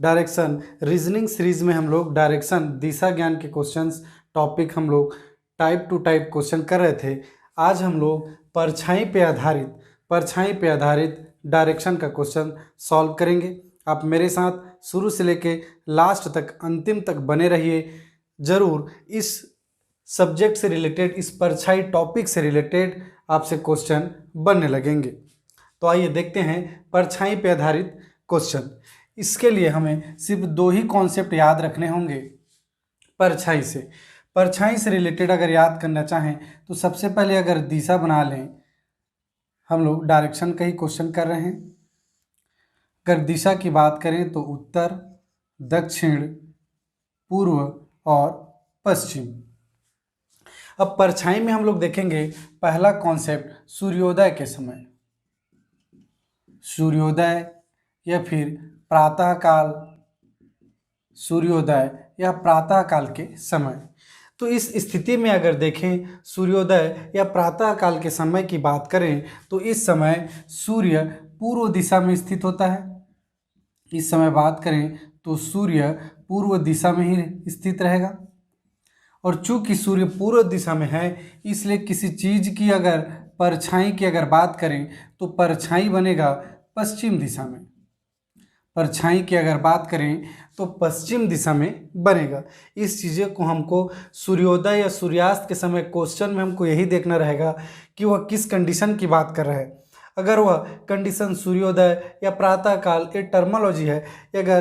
Direction reasoning series में हम लोग डायरेक्शन दिशा ज्ञान के क्वेश्चंस टॉपिक हम लोग टाइप टू टाइप क्वेश्चन कर रहे थे। आज हम लोग परछाई पे आधारित डायरेक्शन का क्वेश्चन सॉल्व करेंगे। आप मेरे साथ शुरू से लेके लास्ट तक अंतिम तक बने रहिए। ज़रूर इस सब्जेक्ट से रिलेटेड, इस परछाई टॉपिक से रिलेटेड आपसे क्वेश्चन बनने लगेंगे। तो आइए देखते हैं परछाई पे आधारित क्वेश्चन। इसके लिए हमें सिर्फ दो ही कॉन्सेप्ट याद रखने होंगे। परछाई से रिलेटेड अगर याद करना चाहें तो सबसे पहले अगर दिशा बना लें, हम लोग डायरेक्शन का ही क्वेश्चन कर रहे हैं। अगर दिशा की बात करें तो उत्तर, दक्षिण, पूर्व और पश्चिम। अब परछाई में हम लोग देखेंगे पहला कॉन्सेप्ट सूर्योदय के समय, सूर्योदय या फिर प्रातःकाल, सूर्योदय या प्रातःकाल के समय। तो इस स्थिति में अगर देखें सूर्योदय या प्रातःकाल के समय की बात करें तो इस समय सूर्य पूर्व दिशा में स्थित होता है। इस समय बात करें तो सूर्य पूर्व दिशा में ही स्थित रहेगा। और चूंकि सूर्य पूर्व दिशा में है इसलिए किसी चीज की अगर परछाई की अगर बात करें तो परछाई बनेगा पश्चिम दिशा में। परछाई की अगर बात करें तो पश्चिम दिशा में बनेगा। इस चीज़ें को हमको सूर्योदय या सूर्यास्त के समय क्वेश्चन में हमको यही देखना रहेगा कि वह किस कंडीशन की बात कर रहा है। अगर वह कंडीशन सूर्योदय या प्रातःकाल ये टर्मोलॉजी है, अगर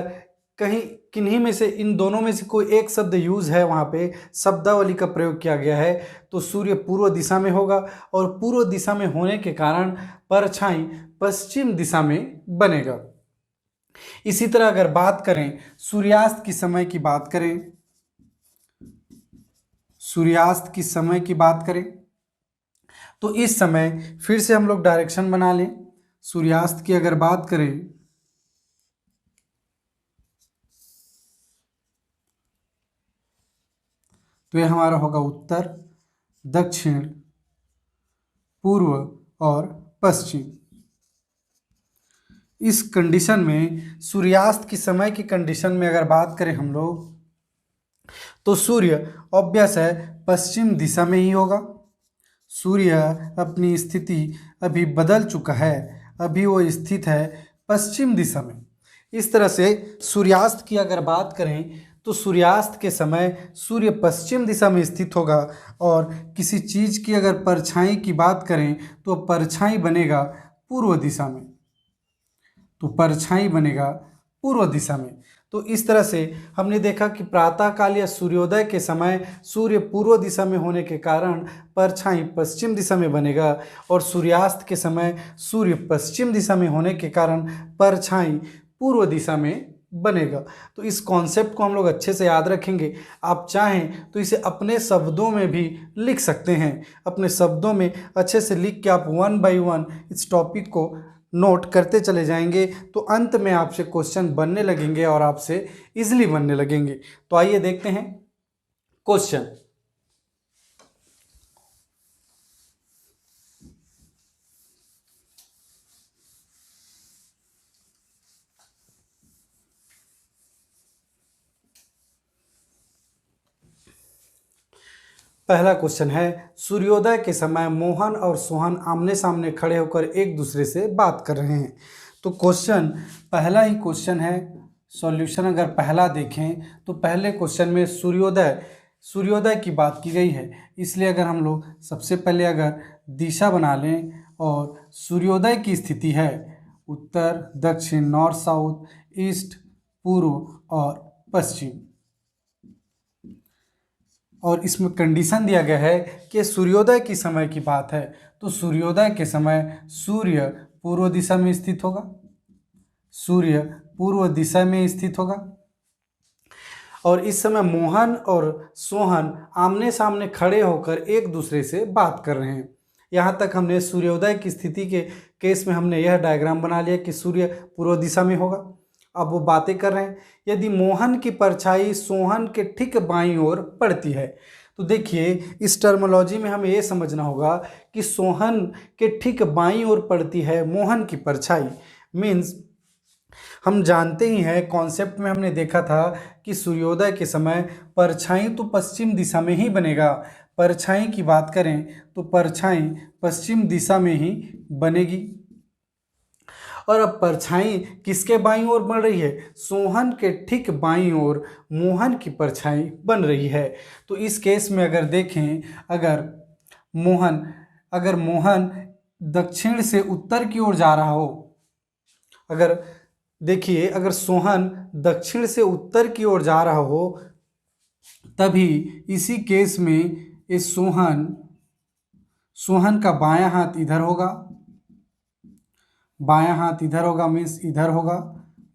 कहीं किन्हीं में से इन दोनों में से कोई एक शब्द यूज है, वहाँ पे शब्दावली का प्रयोग किया गया है तो सूर्य पूर्व दिशा में होगा और पूर्व दिशा में होने के कारण परछाई पश्चिम दिशा में बनेगा। इसी तरह अगर बात करें सूर्यास्त की समय की बात करें, सूर्यास्त की समय की बात करें तो इस समय फिर से हम लोग डायरेक्शन बना लें। सूर्यास्त की अगर बात करें तो यह हमारा होगा उत्तर, दक्षिण, पूर्व और पश्चिम। इस कंडीशन में सूर्यास्त की समय की कंडीशन में अगर बात करें हम लोग तो सूर्य ऑब्वियस है पश्चिम दिशा में ही होगा। सूर्य अपनी स्थिति अभी बदल चुका है, अभी वो स्थित है पश्चिम दिशा में। इस तरह से सूर्यास्त की अगर बात करें तो सूर्यास्त के समय सूर्य पश्चिम दिशा में स्थित होगा और किसी चीज़ की अगर परछाई की बात करें तो परछाई बनेगा पूर्व दिशा में, तो परछाई बनेगा पूर्व दिशा में। तो इस तरह से हमने देखा कि प्रातःकाल या सूर्योदय के समय सूर्य पूर्व दिशा में होने के कारण परछाई पश्चिम दिशा में बनेगा और सूर्यास्त के समय सूर्य पश्चिम दिशा में होने के कारण परछाई पूर्व दिशा में बनेगा। तो इस कॉन्सेप्ट को हम लोग अच्छे से याद रखेंगे। आप चाहें तो इसे अपने शब्दों में भी लिख सकते हैं। अपने शब्दों में अच्छे से लिख के आप 1 बाय 1 इस टॉपिक को नोट करते चले जाएंगे तो अंत में आपसे क्वेश्चन बनने लगेंगे और आपसे इजीली बनने लगेंगे। तो आइए देखते हैं क्वेश्चन। पहला क्वेश्चन है, सूर्योदय के समय मोहन और सोहन आमने सामने खड़े होकर एक दूसरे से बात कर रहे हैं। तो क्वेश्चन पहला ही क्वेश्चन है। सॉल्यूशन अगर पहला देखें तो पहले क्वेश्चन में सूर्योदय की बात की गई है, इसलिए अगर हम लोग सबसे पहले अगर दिशा बना लें और सूर्योदय की स्थिति है उत्तर, दक्षिण, नॉर्थ साउथ, ईस्ट, पूर्व और पश्चिम, और इसमें कंडीशन दिया गया है कि सूर्योदय की समय की बात है तो सूर्योदय के समय सूर्य पूर्व दिशा में स्थित होगा, सूर्य पूर्व दिशा में स्थित होगा और इस समय मोहन और सोहन आमने सामने खड़े होकर एक दूसरे से बात कर रहे हैं। यहाँ तक हमने सूर्योदय की स्थिति के केस में हमने यह डायग्राम बना लिया कि सूर्य पूर्व दिशा में होगा। अब वो बातें कर रहे हैं। यदि मोहन की परछाई सोहन के ठीक बाईं ओर पड़ती है तो देखिए इस टर्मोलॉजी में हमें ये समझना होगा कि सोहन के ठीक बाईं ओर पड़ती है मोहन की परछाई, मीन्स हम जानते ही हैं, कॉन्सेप्ट में हमने देखा था कि सूर्योदय के समय परछाई तो पश्चिम दिशा में ही बनेगा। परछाई की बात करें तो परछाई पश्चिम दिशा में ही बनेगी। और अब परछाई किसके बाईं ओर बन रही है? सोहन के ठीक बाईं ओर मोहन की परछाई बन रही है। तो इस केस में अगर देखें, अगर मोहन दक्षिण से उत्तर की ओर जा रहा हो, अगर देखिए, अगर सोहन दक्षिण से उत्तर की ओर जा रहा हो, तभी इसी केस में ये सोहन का बायां हाथ इधर होगा, बायां हाथ इधर होगा, मीन्स इधर होगा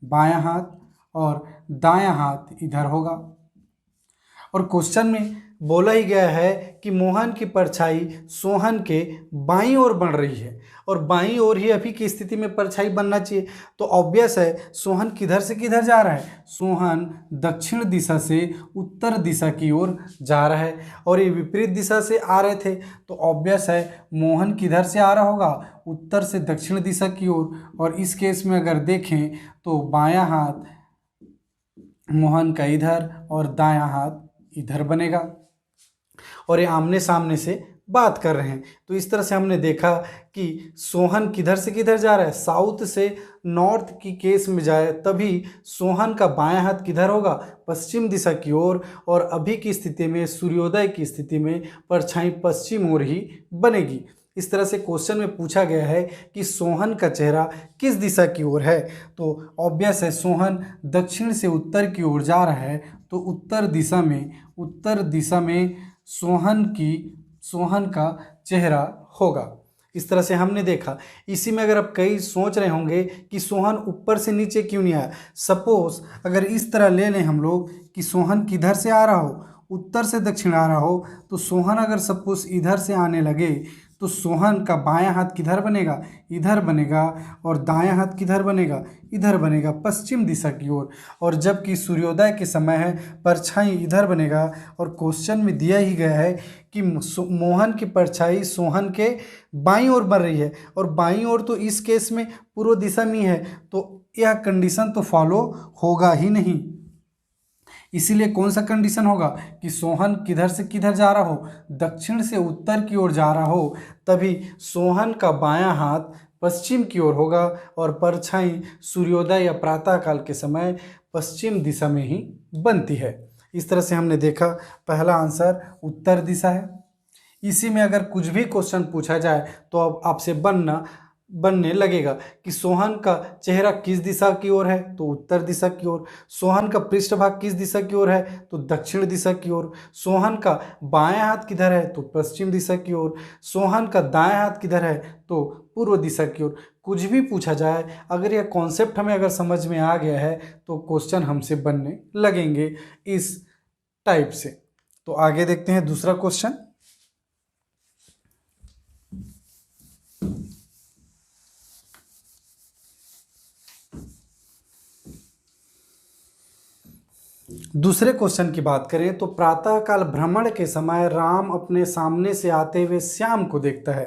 बायां हाथ, और दायां हाथ इधर होगा। और क्वेश्चन में बोला ही गया है कि मोहन की परछाई सोहन के बाईं ओर बन रही है, और बाईं ओर ही अभी की स्थिति में परछाई बनना चाहिए। तो ऑब्वियस है, सोहन किधर से किधर जा रहा है? सोहन दक्षिण दिशा से उत्तर दिशा की ओर जा रहा है, और ये विपरीत दिशा से आ रहे थे। तो ऑब्वियस है, मोहन किधर से आ रहा होगा? उत्तर से दक्षिण दिशा की ओर। और इस केस में अगर देखें तो बायां हाथ मोहन का इधर और दायां हाथ इधर बनेगा, और ये आमने सामने से बात कर रहे हैं। तो इस तरह से हमने देखा कि सोहन किधर से किधर जा रहा है? साउथ से नॉर्थ की केस में जाए, तभी सोहन का बायां हाथ किधर होगा? पश्चिम दिशा की ओर। और अभी की स्थिति में, सूर्योदय की स्थिति में, परछाई पश्चिम ओर ही बनेगी। इस तरह से क्वेश्चन में पूछा गया है कि सोहन का चेहरा किस दिशा की ओर है? तो ऑब्वियस है, सोहन दक्षिण से उत्तर की ओर जा रहा है, तो उत्तर दिशा में सोहन का चेहरा होगा। इस तरह से हमने देखा। इसी में अगर आप कई सोच रहे होंगे कि सोहन ऊपर से नीचे क्यों नहीं आया, सपोज अगर इस तरह ले लें हम लोग कि सोहन किधर से आ रहा हो? उत्तर से दक्षिण आ रहा हो, तो सोहन अगर सपोज इधर से आने लगे, तो सोहन का बायां हाथ किधर बनेगा? इधर बनेगा, और दायां हाथ किधर बनेगा? इधर बनेगा, पश्चिम दिशा की ओर। और जबकि सूर्योदय के समय है, परछाई इधर बनेगा। और क्वेश्चन में दिया ही गया है कि मोहन की परछाई सोहन के बाईं ओर बन रही है, और बाईं ओर तो इस केस में पूर्व दिशा में है, तो यह कंडीशन तो फॉलो होगा ही नहीं। इसीलिए कौन सा कंडीशन होगा कि सोहन किधर से किधर जा रहा हो? दक्षिण से उत्तर की ओर जा रहा हो, तभी सोहन का बायां हाथ पश्चिम की ओर होगा, और परछाई सूर्योदय या प्रातःकाल के समय पश्चिम दिशा में ही बनती है। इस तरह से हमने देखा, पहला आंसर उत्तर दिशा है। इसी में अगर कुछ भी क्वेश्चन पूछा जाए तो अब आपसे बनने लगेगा कि सोहन का चेहरा किस दिशा की ओर है? तो उत्तर दिशा की ओर। सोहन का पृष्ठभाग किस दिशा की ओर है? तो दक्षिण दिशा की ओर। सोहन का बायां हाथ किधर है? तो पश्चिम दिशा की ओर। सोहन का दायां हाथ किधर है? तो पूर्व दिशा की ओर। कुछ भी पूछा जाए, अगर यह कॉन्सेप्ट हमें अगर समझ में आ गया है, तो क्वेश्चन हमसे बनने लगेंगे इस टाइप से। तो आगे देखते हैं दूसरा क्वेश्चन। दूसरे क्वेश्चन की बात करें तो प्रातःकाल भ्रमण के समय राम अपने सामने से आते हुए श्याम को देखता है।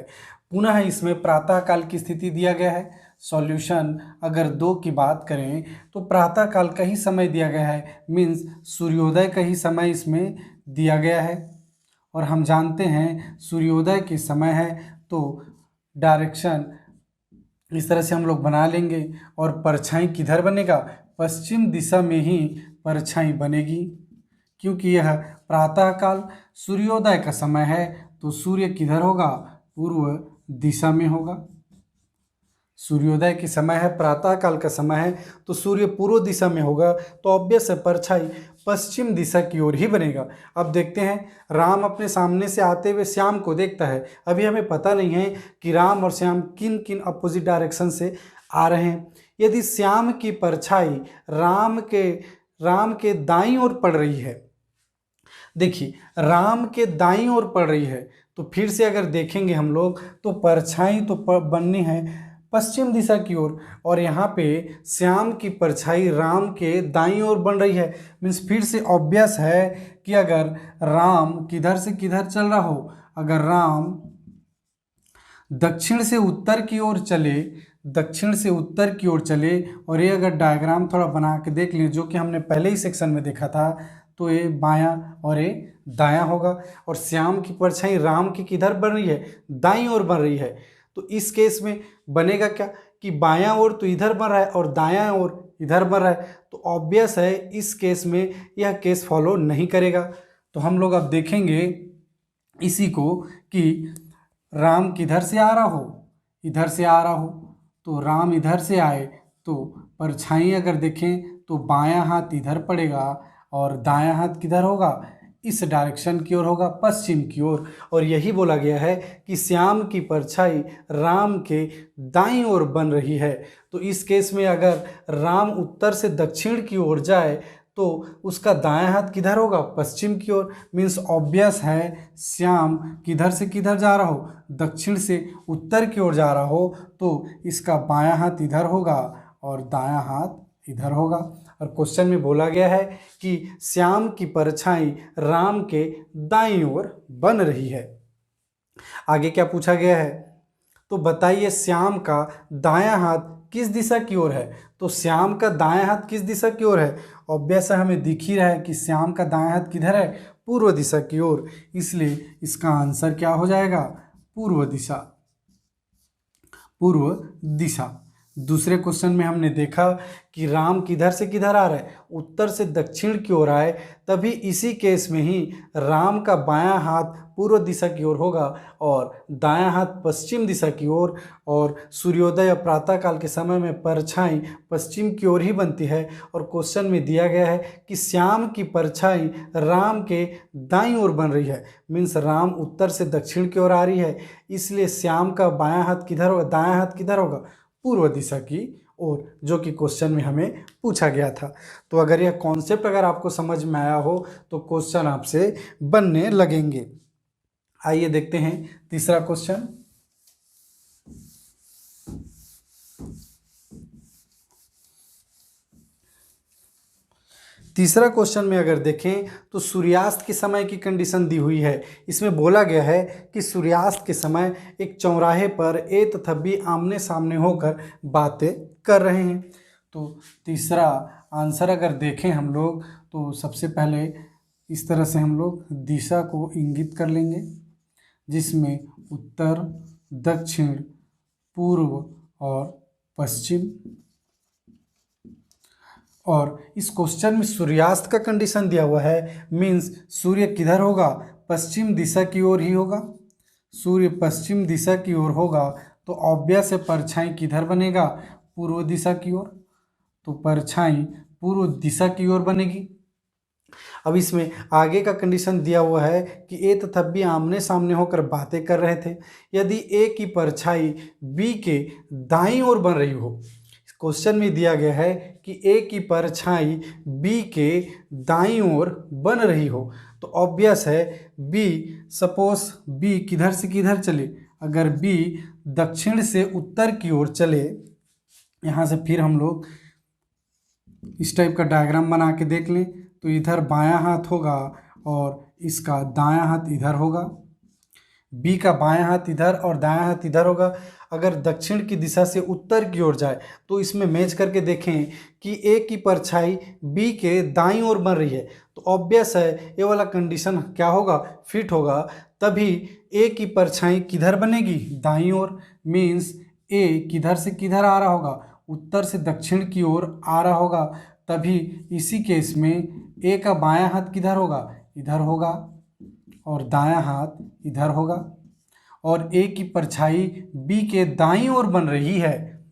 पुनः इसमें प्रातःकाल की स्थिति दिया गया है। सॉल्यूशन अगर 2 की बात करें तो प्रातःकाल का ही समय दिया गया है, मीन्स सूर्योदय का ही समय इसमें दिया गया है। और हम जानते हैं सूर्योदय के समय है, तो डायरेक्शन इस तरह से हम लोग बना लेंगे। और परछाई किधर बनेगा? पश्चिम दिशा में ही परछाई बनेगी, क्योंकि यह प्रातःकाल सूर्योदय का समय है, तो सूर्य किधर होगा? पूर्व दिशा में होगा। सूर्योदय के समय है, प्रातःकाल का समय है, तो सूर्य पूर्व दिशा में होगा, तो ऑब्वियस है परछाई पश्चिम दिशा की ओर ही बनेगा। अब देखते हैं, राम अपने सामने से आते हुए श्याम को देखता है। अभी हमें पता नहीं है कि राम और श्याम किन किन अपोजिट डायरेक्शन से आ रहे हैं। यदि श्याम की परछाई राम के दाईं ओर पड़ रही है, देखिए राम के दाईं ओर पड़ रही है, तो फिर से अगर देखेंगे हम लोग तो परछाई तो बननी है पश्चिम दिशा की ओर, और यहाँ पे श्याम की परछाई राम के दाईं ओर बन रही है। मीन्स फिर से ऑब्वियस है कि अगर राम किधर से किधर चल रहा हो, अगर राम दक्षिण से उत्तर की ओर चले, दक्षिण से उत्तर की ओर चले, और ये अगर डायग्राम थोड़ा बना के देख लें, जो कि हमने पहले ही सेक्शन में देखा था, तो ये बायां और ये दायां होगा। और श्याम की परछाई राम की किधर बन रही है? दाईं ओर बन रही है। तो इस केस में बनेगा क्या कि बायां ओर तो इधर बन रहा है और दायां ओर इधर बन रहा है, तो ऑब्वियस है इस केस में यह केस फॉलो नहीं करेगा। तो हम लोग अब देखेंगे इसी को कि राम किधर से आ रहा हो, इधर से आ रहा हो, तो राम इधर से आए तो परछाई अगर देखें तो बायां हाथ इधर पड़ेगा और दायां हाथ किधर होगा? इस डायरेक्शन की ओर होगा, पश्चिम की ओर। और यही बोला गया है कि श्याम की परछाई राम के दाईं ओर बन रही है। तो इस केस में अगर राम उत्तर से दक्षिण की ओर जाए तो उसका दायां हाथ किधर होगा? पश्चिम की ओर। मीन्स ऑब्वियस है श्याम किधर से किधर जा रहा हो? दक्षिण से उत्तर की ओर जा रहा हो, तो इसका बायां हाथ इधर होगा और दायां हाथ इधर होगा। और क्वेश्चन में बोला गया है कि श्याम की परछाई राम के दाईं ओर बन रही है। आगे क्या पूछा गया है? तो बताइए श्याम का दायां हाथ किस दिशा की ओर है? तो श्याम का दायां हाथ किस दिशा की ओर है? ऑब्वियस है, हमें दिख ही रहा है कि श्याम का दायां हाथ किधर है? पूर्व दिशा की ओर। इसलिए इसका आंसर क्या हो जाएगा? पूर्व दिशा। पूर्व दिशा। दूसरे क्वेश्चन में हमने देखा कि राम किधर से किधर आ रहा है? उत्तर से दक्षिण की ओर आए, तभी इसी केस में ही राम का बायां हाथ पूर्व दिशा की ओर होगा और दायां हाथ पश्चिम दिशा की ओर। और सूर्योदय या प्रातः काल के समय में परछाई पश्चिम की ओर ही बनती है। और क्वेश्चन में दिया गया है कि श्याम की परछाई राम के दाईं ओर बन रही है। मीन्स राम उत्तर से दक्षिण की ओर आ रही है, इसलिए श्याम का बायां हाथ किधर होगा? दायां हाथ किधर होगा? पूर्व दिशा की ओर, जो कि क्वेश्चन में हमें पूछा गया था। तो अगर यह कॉन्सेप्ट अगर आपको समझ में आया हो तो क्वेश्चन आपसे बनने लगेंगे। आइए देखते हैं तीसरा क्वेश्चन। तीसरा क्वेश्चन में अगर देखें तो सूर्यास्त के समय की कंडीशन दी हुई है। इसमें बोला गया है कि सूर्यास्त के समय एक चौराहे पर ए तथा बी आमने सामने होकर बातें कर रहे हैं। तो तीसरा आंसर अगर देखें हम लोग तो सबसे पहले इस तरह से हम लोग दिशा को इंगित कर लेंगे, जिसमें उत्तर, दक्षिण, पूर्व और पश्चिम। और इस क्वेश्चन में सूर्यास्त का कंडीशन दिया हुआ है, मीन्स सूर्य किधर होगा? पश्चिम दिशा की ओर ही होगा। सूर्य पश्चिम दिशा की ओर होगा तो ऑब्वियस है परछाई किधर बनेगा? पूर्व दिशा की ओर। तो परछाई पूर्व दिशा की ओर बनेगी। अब इसमें आगे का कंडीशन दिया हुआ है कि ए तथा बी आमने सामने होकर बातें कर रहे थे। यदि ए की परछाई बी के दाईं ओर बन रही हो, क्वेश्चन में दिया गया है कि ए की परछाई बी के दाईं ओर बन रही हो, तो ऑब्वियस है बी, सपोज बी किधर से किधर चले? अगर बी दक्षिण से उत्तर की ओर चले, यहाँ से फिर हम लोग इस टाइप का डायग्राम बना के देख लें, तो इधर बायां हाथ होगा और इसका दायां हाथ इधर होगा। बी का बायां हाथ इधर और दायां हाथ इधर होगा। अगर दक्षिण की दिशा से उत्तर की ओर जाए तो इसमें मैच करके देखें कि ए की परछाई बी के दाईं ओर बन रही है, तो ऑब्वियस है ये वाला कंडीशन क्या होगा? फिट होगा। तभी ए की परछाई किधर बनेगी? दाईं ओर। मीन्स ए किधर से किधर आ रहा होगा? उत्तर से दक्षिण की ओर आ रहा होगा। तभी इसी केस में ए का बायां हाथ किधर होगा? इधर होगा और दायां हाथ इधर होगा। और ए की परछाई बी के दाईं ओर बन रही है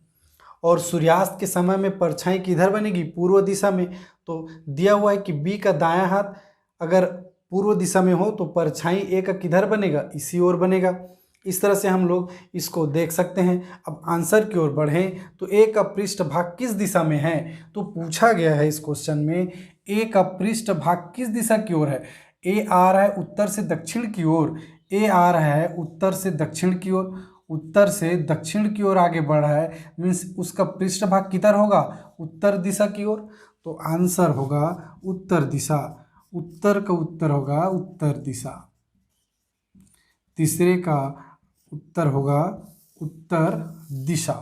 और सूर्यास्त के समय में परछाई किधर बनेगी? पूर्व दिशा में। तो दिया हुआ है कि बी का दायां हाथ अगर पूर्व दिशा में हो तो परछाई ए का किधर बनेगा? इसी ओर बनेगा। इस तरह से हम लोग इसको देख सकते हैं। अब आंसर की ओर बढ़ें तो ए का पृष्ठभाग किस दिशा में है? तो पूछा गया है इस क्वेश्चन में ए का पृष्ठभाग किस दिशा की ओर है? ए आ रहा है उत्तर से दक्षिण की ओर। ए आ रहा है उत्तर से दक्षिण की ओर, उत्तर से दक्षिण की ओर आगे बढ़ रहा है, मीन्स उसका पृष्ठभाग किधर होगा? उत्तर दिशा की ओर। तो आंसर होगा उत्तर दिशा। उत्तर का उत्तर होगा उत्तर दिशा। तीसरे का उत्तर होगा उत्तर दिशा।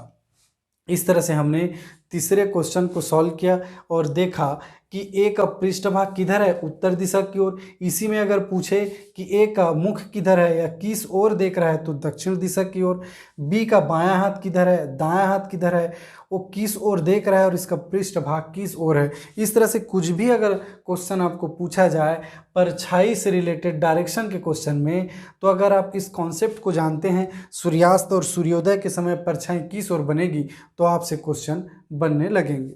इस तरह से हमने तीसरे क्वेश्चन को सॉल्व किया और देखा कि ए का पृष्ठभाग किधर है, उत्तर दिशा की ओर। इसी में अगर पूछे कि ए का मुख किधर है या किस ओर देख रहा है, तो दक्षिण दिशा की ओर। बी का बायां हाथ किधर है, दायां हाथ किधर है, वो किस ओर देख रहा है और इसका पृष्ठभाग किस ओर है। इस तरह से कुछ भी अगर क्वेश्चन आपको पूछा जाए परछाई से रिलेटेड डायरेक्शन के क्वेश्चन में, तो अगर आप इस कॉन्सेप्ट को जानते हैं, सूर्यास्त और सूर्योदय के समय परछाई किस ओर बनेगी, तो आपसे क्वेश्चन बनने लगेंगे।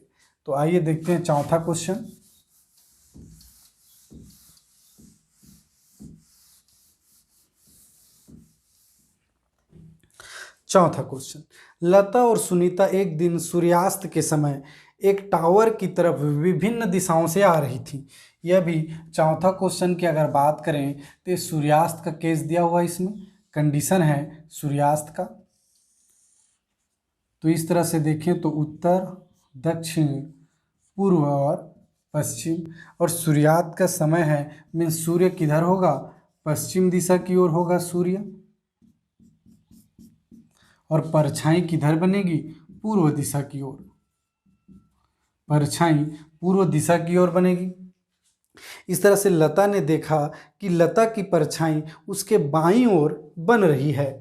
तो आइए देखते हैं चौथा क्वेश्चन। चौथा क्वेश्चन, लता और सुनीता एक दिन सूर्यास्त के समय एक टावर की तरफ विभिन्न दिशाओं से आ रही थी। यह भी चौथा क्वेश्चन की अगर बात करें तो ये सूर्यास्त का केस दिया हुआ है, इसमें कंडीशन है सूर्यास्त का। तो इस तरह से देखें तो उत्तर, दक्षिण, पूर्व और पश्चिम, और सूर्यास्त का समय है, मीन सूर्य किधर होगा, पश्चिम दिशा की ओर होगा सूर्य, और परछाई किधर बनेगी, पूर्व दिशा की ओर। परछाई पूर्व दिशा की ओर बनेगी। इस तरह से लता ने देखा कि लता की परछाई उसके बाईं ओर बन रही है।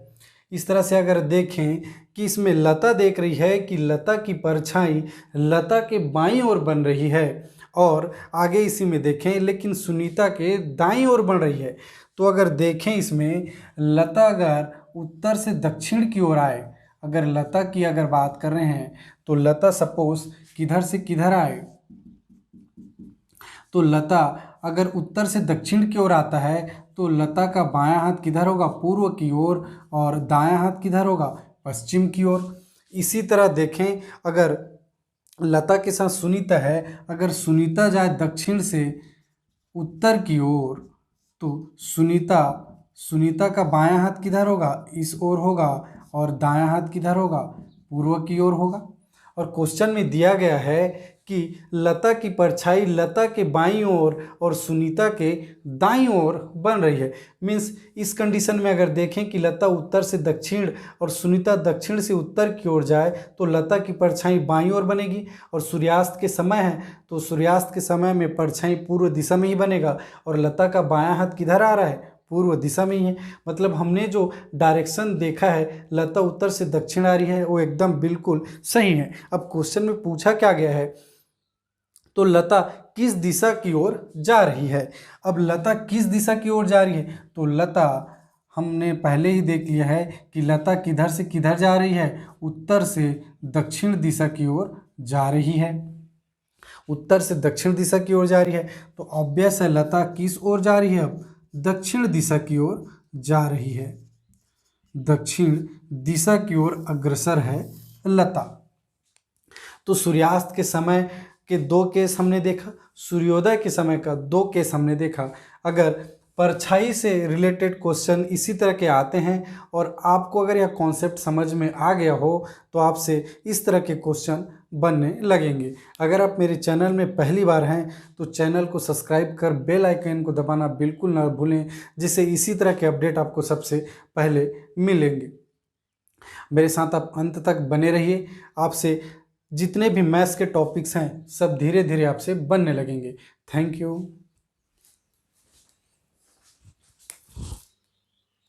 इस तरह से अगर देखें कि इसमें लता देख रही है कि लता की परछाई लता के बाईं ओर बन रही है, और आगे इसी में देखें लेकिन सुनीता के दाईं ओर बन रही है। तो अगर देखें इसमें लता अगर उत्तर से दक्षिण की ओर आए, अगर लता की अगर बात कर रहे हैं तो लता सपोज किधर से किधर आए, तो लता अगर उत्तर से दक्षिण की ओर आता है तो लता का बायां हाथ किधर होगा, पूर्व की ओर, और दायां हाथ किधर होगा, पश्चिम की ओर। इसी तरह देखें अगर लता के साथ सुनीता है, अगर सुनीता जाए दक्षिण से उत्तर की ओर, तो सुनीता का बायां हाथ किधर होगा, इस ओर होगा, और दायां हाथ किधर होगा, पूर्व की ओर होगा। और क्वेश्चन में दिया गया है कि लता की परछाई लता के बाईं ओर और सुनीता के दाईं ओर बन रही है। मीन्स इस कंडीशन में अगर देखें कि लता उत्तर से दक्षिण और सुनीता दक्षिण से उत्तर की ओर जाए, तो लता की परछाई बाईं ओर बनेगी, और सूर्यास्त के समय है तो सूर्यास्त के समय में परछाई पूर्व दिशा में ही बनेगा, और लता का बायां हाथ किधर आ रहा है, पूर्व दिशा में ही है। मतलब हमने जो डायरेक्शन देखा है लता उत्तर से दक्षिण आ रही है वो एकदम बिल्कुल सही है। अब क्वेश्चन में पूछा क्या गया है, तो लता किस दिशा की ओर जा रही है। अब लता किस दिशा की ओर जा रही है, तो लता हमने पहले ही देख लिया है कि लता किधर से किधर जा रही है, उत्तर से दक्षिण दिशा की ओर जा रही है। उत्तर से दक्षिण दिशा की ओर जा रही है, तो ऑब्वियस है लता किस ओर जा रही है, अब दक्षिण दिशा की ओर जा रही है। दक्षिण दिशा की ओर अग्रसर है लता। तो सूर्यास्त के समय के दो केस हमने देखा, सूर्योदय के समय का दो केस हमने देखा। अगर परछाई से रिलेटेड क्वेश्चन इसी तरह के आते हैं और आपको अगर यह कॉन्सेप्ट समझ में आ गया हो तो आपसे इस तरह के क्वेश्चन बनने लगेंगे। अगर आप मेरे चैनल में पहली बार हैं तो चैनल को सब्सक्राइब कर बेल आइकन को दबाना बिल्कुल ना भूलें, जिससे इसी तरह के अपडेट आपको सबसे पहले मिलेंगे। मेरे साथ आप अंत तक बने रहिए, आपसे जितने भी मैथ्स के टॉपिक्स हैं सब धीरे धीरे आपसे बनने लगेंगे। Thank you.